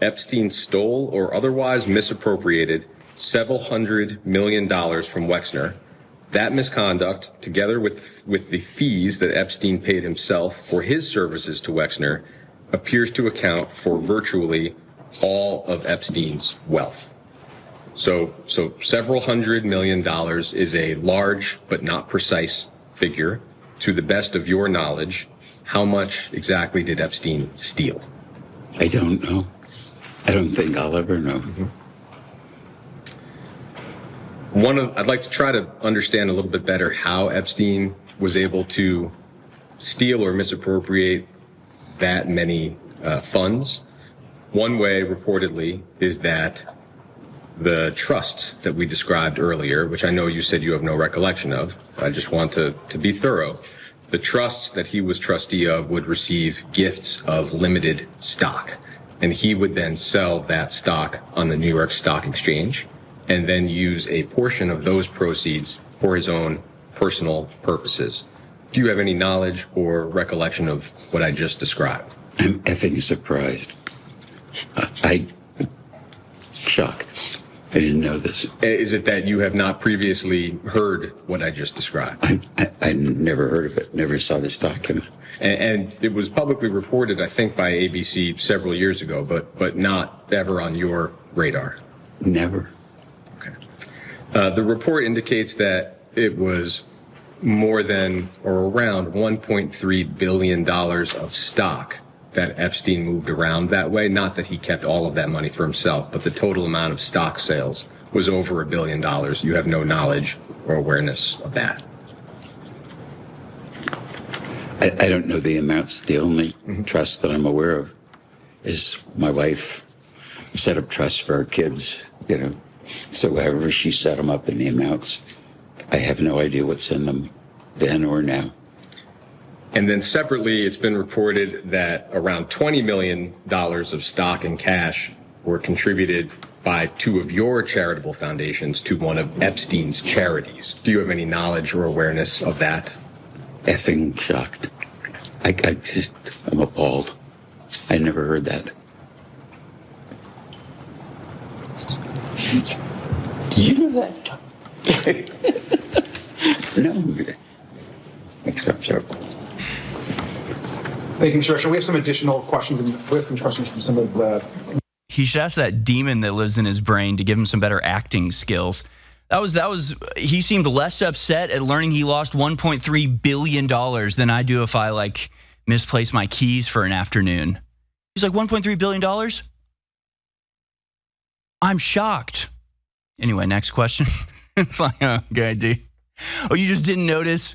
Epstein stole or otherwise misappropriated several $100 million from Wexner. That misconduct, together with the fees that Epstein paid himself for his services to Wexner, appears to account for virtually all of Epstein's wealth. So several $100 million is a large but not precise figure. To the best of your knowledge, how much exactly did Epstein steal? I don't know. I don't think I'll ever know. I'd like to try to understand a little bit better how Epstein was able to steal or misappropriate that many funds. One way, reportedly, is that the trusts that we described earlier, which I know you said you have no recollection of, I just want to be thorough. The trusts that he was trustee of would receive gifts of limited stock, and he would then sell that stock on the New York Stock Exchange and then use a portion of those proceeds for his own personal purposes. Do you have any knowledge or recollection of what I just described? I'm effing surprised. I'm shocked. I didn't know this. Is it that you have not previously heard what I just described? I never heard of it, never saw this document. And it was publicly reported, I think, by ABC several years ago, but not ever on your radar. Never. Okay. The report indicates that it was more than or around $1.3 billion of stock that Epstein moved around that way. Not that he kept all of that money for himself, but the total amount of stock sales was over $1 billion. You have no knowledge or awareness of that. I don't know the amounts. The only trust that I'm aware of is my wife set up trusts for our kids, So however she set them up in the amounts, I have no idea what's in them then or now. And then separately, it's been reported that around $20 million of stock and cash were contributed by two of your charitable foundations to one of Epstein's charities. Do you have any knowledge or awareness of that? Effing shocked. I'm appalled. I never heard that. Did you know that? No. Except so. Thank you, Mr. Rushing. We have some additional questions from some of the... He should ask that demon that lives in his brain to give him some better acting skills. He seemed less upset at learning he lost $1.3 billion than I do if I, misplace my keys for an afternoon. He's like, $1.3 billion? I'm shocked. Anyway, next question. It's like, okay, dude. Oh, you just didn't notice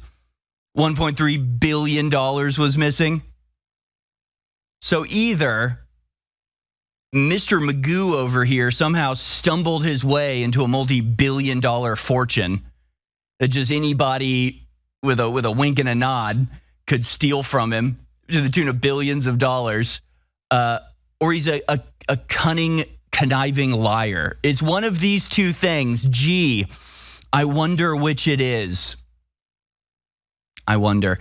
$1.3 billion was missing? So either Mr. Magoo over here somehow stumbled his way into a multi-billion-dollar fortune that just anybody with a wink and a nod could steal from him to the tune of billions of dollars, or he's a cunning, conniving liar. It's one of these two things. Gee, I wonder which it is. I wonder.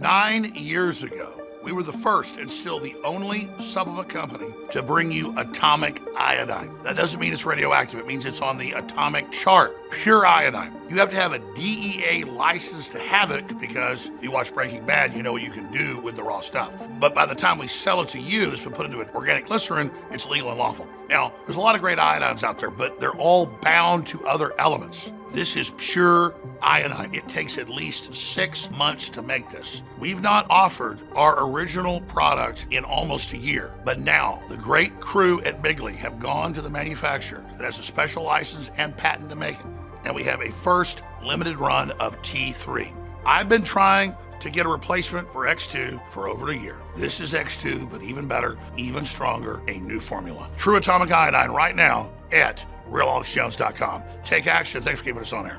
Nine years ago, we were the first and still the only supplement company to bring you atomic iodine. That doesn't mean it's radioactive. It means it's on the atomic chart. Pure iodine. You have to have a DEA license to have it because if you watch Breaking Bad, you know what you can do with the raw stuff. But by the time we sell it to you, it's been put into an organic glycerin, it's legal and lawful. Now, there's a lot of great iodines out there, but they're all bound to other elements. This is pure iodine. It takes at least 6 months to make this. We've not offered our original product in almost a year, but now the great crew at Bigley have gone to the manufacturer that has a special license and patent to make it, and we have a first limited run of T3. I've been trying to get a replacement for X2 for over a year. This is X2, but even better, even stronger, a new formula. True atomic iodine right now at RealAlexJones.com. Take action. Thanks for keeping us on air.